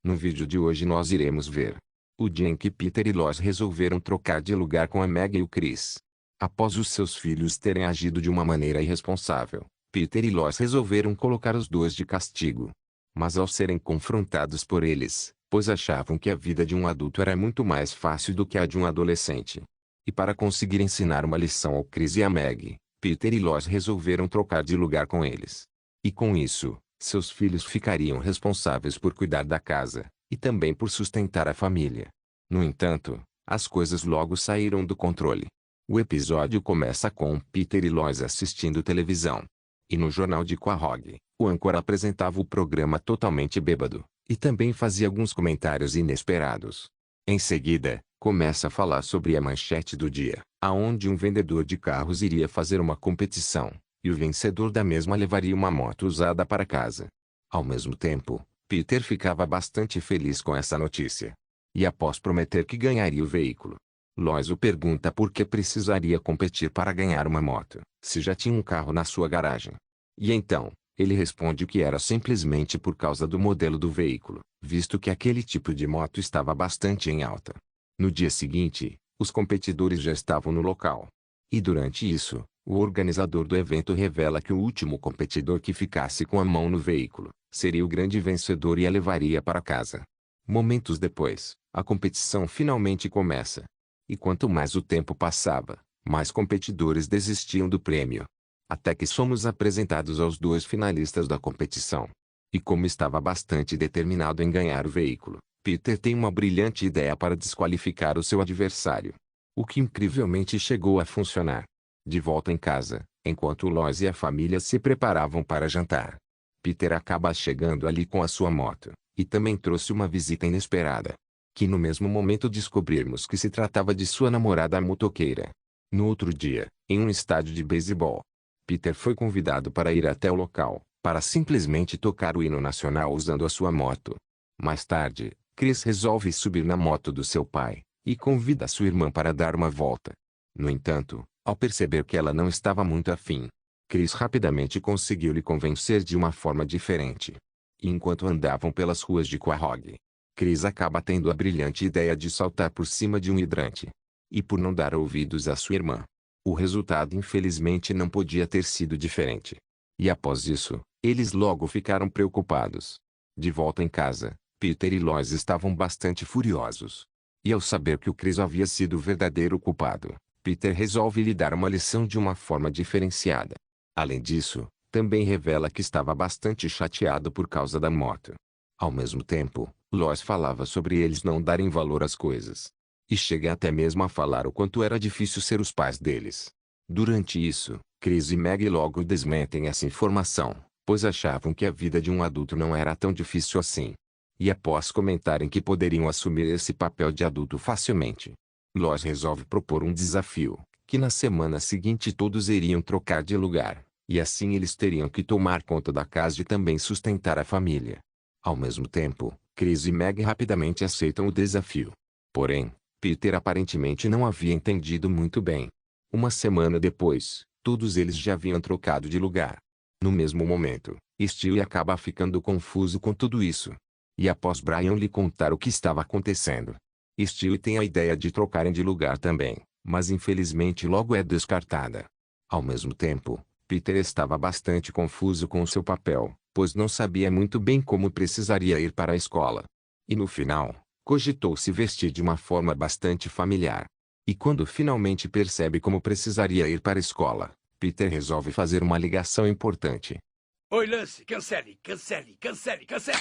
No vídeo de hoje nós iremos ver o dia em que Peter e Lois resolveram trocar de lugar com a Meg e o Chris. Após os seus filhos terem agido de uma maneira irresponsável, Peter e Lois resolveram colocar os dois de castigo. Mas ao serem confrontados por eles, pois achavam que a vida de um adulto era muito mais fácil do que a de um adolescente. E para conseguir ensinar uma lição ao Chris e à Meg, Peter e Lois resolveram trocar de lugar com eles. E com isso, seus filhos ficariam responsáveis por cuidar da casa, e também por sustentar a família. No entanto, as coisas logo saíram do controle. O episódio começa com Peter e Lois assistindo televisão. E no jornal de Quahog, o âncora apresentava o programa totalmente bêbado, e também fazia alguns comentários inesperados. Em seguida, começa a falar sobre a manchete do dia, aonde um vendedor de carros iria fazer uma competição, e o vencedor da mesma levaria uma moto usada para casa. Ao mesmo tempo, Peter ficava bastante feliz com essa notícia. E após prometer que ganharia o veículo, Lois o pergunta por que precisaria competir para ganhar uma moto, se já tinha um carro na sua garagem. E então, ele responde que era simplesmente por causa do modelo do veículo, visto que aquele tipo de moto estava bastante em alta. No dia seguinte, os competidores já estavam no local. E durante isso, o organizador do evento revela que o último competidor que ficasse com a mão no veículo seria o grande vencedor e a levaria para casa. Momentos depois, a competição finalmente começa. E quanto mais o tempo passava, mais competidores desistiam do prêmio. Até que somos apresentados aos dois finalistas da competição. E como estava bastante determinado em ganhar o veículo, Peter tem uma brilhante ideia para desqualificar o seu adversário. O que incrivelmente chegou a funcionar. De volta em casa, enquanto Lois e a família se preparavam para jantar, Peter acaba chegando ali com a sua moto, e também trouxe uma visita inesperada. Que no mesmo momento descobrimos que se tratava de sua namorada motoqueira. No outro dia, em um estádio de beisebol, Peter foi convidado para ir até o local, para simplesmente tocar o hino nacional usando a sua moto. Mais tarde, Chris resolve subir na moto do seu pai, e convida sua irmã para dar uma volta. No entanto, ao perceber que ela não estava muito afim, Chris rapidamente conseguiu lhe convencer de uma forma diferente. E enquanto andavam pelas ruas de Quahog, Chris acaba tendo a brilhante ideia de saltar por cima de um hidrante. E por não dar ouvidos à sua irmã, o resultado infelizmente não podia ter sido diferente. E após isso, eles logo ficaram preocupados. De volta em casa, Peter e Lois estavam bastante furiosos. E ao saber que o Chris havia sido o verdadeiro culpado, Peter resolve lhe dar uma lição de uma forma diferenciada. Além disso, também revela que estava bastante chateado por causa da moto. Ao mesmo tempo, Lois falava sobre eles não darem valor às coisas. E chega até mesmo a falar o quanto era difícil ser os pais deles. Durante isso, Chris e Meg logo desmentem essa informação, pois achavam que a vida de um adulto não era tão difícil assim. E após comentarem que poderiam assumir esse papel de adulto facilmente, Lois resolve propor um desafio, que na semana seguinte todos iriam trocar de lugar, e assim eles teriam que tomar conta da casa e também sustentar a família. Ao mesmo tempo, Chris e Meg rapidamente aceitam o desafio. Porém, Peter aparentemente não havia entendido muito bem. Uma semana depois, todos eles já haviam trocado de lugar. No mesmo momento, Stewie acaba ficando confuso com tudo isso. E após Brian lhe contar o que estava acontecendo, Stewie tem a ideia de trocarem de lugar também, mas infelizmente logo é descartada. Ao mesmo tempo, Peter estava bastante confuso com o seu papel, pois não sabia muito bem como precisaria ir para a escola. E no final, cogitou se vestir de uma forma bastante familiar. E quando finalmente percebe como precisaria ir para a escola, Peter resolve fazer uma ligação importante. Oi, Lance, cancele, cancele, cancele, cancele!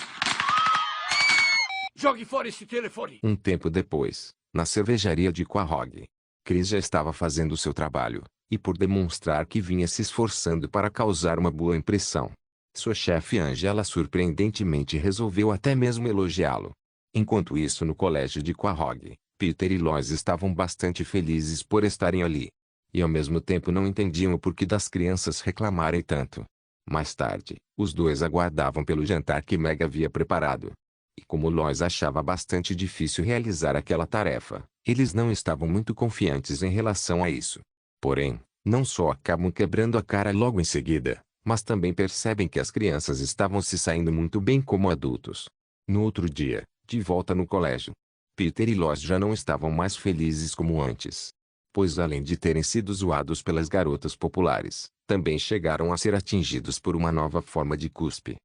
Jogue fora esse telefone! Um tempo depois, na cervejaria de Quahog, Chris já estava fazendo seu trabalho, e por demonstrar que vinha se esforçando para causar uma boa impressão, sua chefe Angela surpreendentemente resolveu até mesmo elogiá-lo. Enquanto isso no colégio de Quahog, Peter e Lois estavam bastante felizes por estarem ali. E ao mesmo tempo não entendiam o porquê das crianças reclamarem tanto. Mais tarde, os dois aguardavam pelo jantar que Meg havia preparado. E como Lois achava bastante difícil realizar aquela tarefa, eles não estavam muito confiantes em relação a isso. Porém, não só acabam quebrando a cara logo em seguida, mas também percebem que as crianças estavam se saindo muito bem como adultos. No outro dia, de volta no colégio, Peter e Lois já não estavam mais felizes como antes. Pois além de terem sido zoados pelas garotas populares, também chegaram a ser atingidos por uma nova forma de cuspe.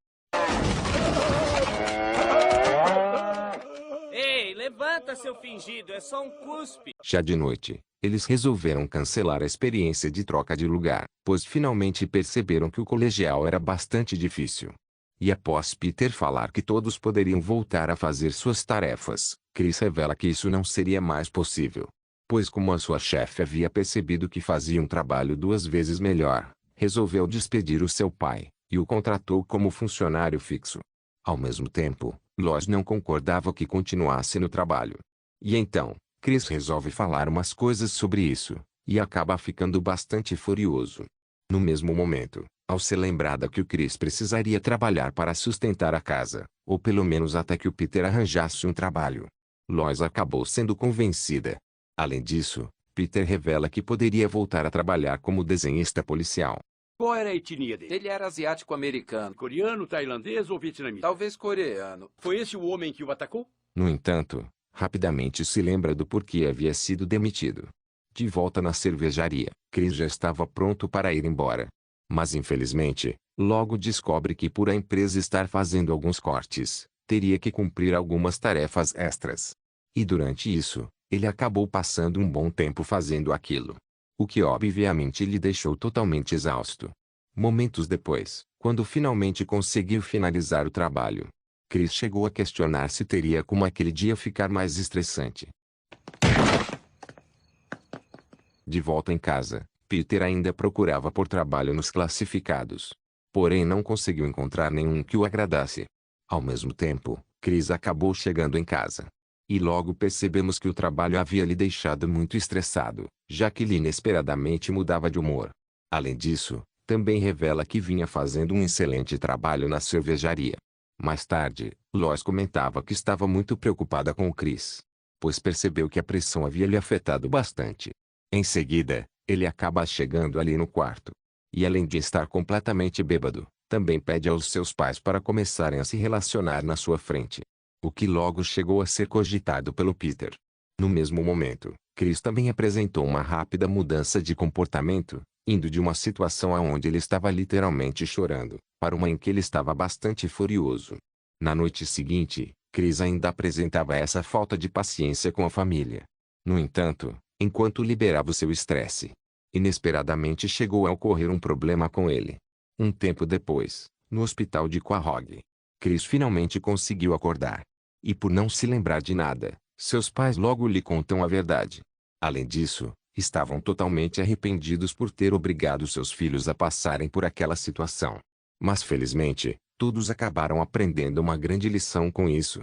Ei, levanta, seu fingido, é só um cuspe. Já de noite, eles resolveram cancelar a experiência de troca de lugar, pois finalmente perceberam que o colegial era bastante difícil. E após Peter falar que todos poderiam voltar a fazer suas tarefas, Chris revela que isso não seria mais possível. Pois como a sua chefe havia percebido que fazia um trabalho 2 vezes melhor, resolveu despedir o seu pai, e o contratou como funcionário fixo. Ao mesmo tempo, Lois não concordava que continuasse no trabalho. E então, Chris resolve falar umas coisas sobre isso, e acaba ficando bastante furioso. No mesmo momento, ao ser lembrada que o Chris precisaria trabalhar para sustentar a casa, ou pelo menos até que o Peter arranjasse um trabalho, Lois acabou sendo convencida. Além disso, Peter revela que poderia voltar a trabalhar como desenhista policial. Qual era a etnia dele? Ele era asiático-americano. Coreano, tailandês ou vietnamita? Talvez coreano. Foi esse o homem que o atacou? No entanto, rapidamente se lembra do porquê havia sido demitido. De volta na cervejaria, Chris já estava pronto para ir embora. Mas infelizmente, logo descobre que por a empresa estar fazendo alguns cortes, teria que cumprir algumas tarefas extras. E durante isso, ele acabou passando um bom tempo fazendo aquilo. O que obviamente lhe deixou totalmente exausto. Momentos depois, quando finalmente conseguiu finalizar o trabalho, Chris chegou a questionar se teria como aquele dia ficar mais estressante. De volta em casa, Peter ainda procurava por trabalho nos classificados. Porém não conseguiu encontrar nenhum que o agradasse. Ao mesmo tempo, Chris acabou chegando em casa. E logo percebemos que o trabalho havia lhe deixado muito estressado, já que ele inesperadamente mudava de humor. Além disso, também revela que vinha fazendo um excelente trabalho na cervejaria. Mais tarde, Lois comentava que estava muito preocupada com o Chris, pois percebeu que a pressão havia lhe afetado bastante. Em seguida, ele acaba chegando ali no quarto. E além de estar completamente bêbado, também pede aos seus pais para começarem a se relacionar na sua frente. O que logo chegou a ser cogitado pelo Peter. No mesmo momento, Chris também apresentou uma rápida mudança de comportamento, indo de uma situação onde ele estava literalmente chorando, para uma em que ele estava bastante furioso. Na noite seguinte, Chris ainda apresentava essa falta de paciência com a família. No entanto, enquanto liberava o seu estresse, inesperadamente chegou a ocorrer um problema com ele. Um tempo depois, no hospital de Quahog, Chris finalmente conseguiu acordar. E por não se lembrar de nada, seus pais logo lhe contam a verdade. Além disso, estavam totalmente arrependidos por ter obrigado seus filhos a passarem por aquela situação. Mas felizmente, todos acabaram aprendendo uma grande lição com isso.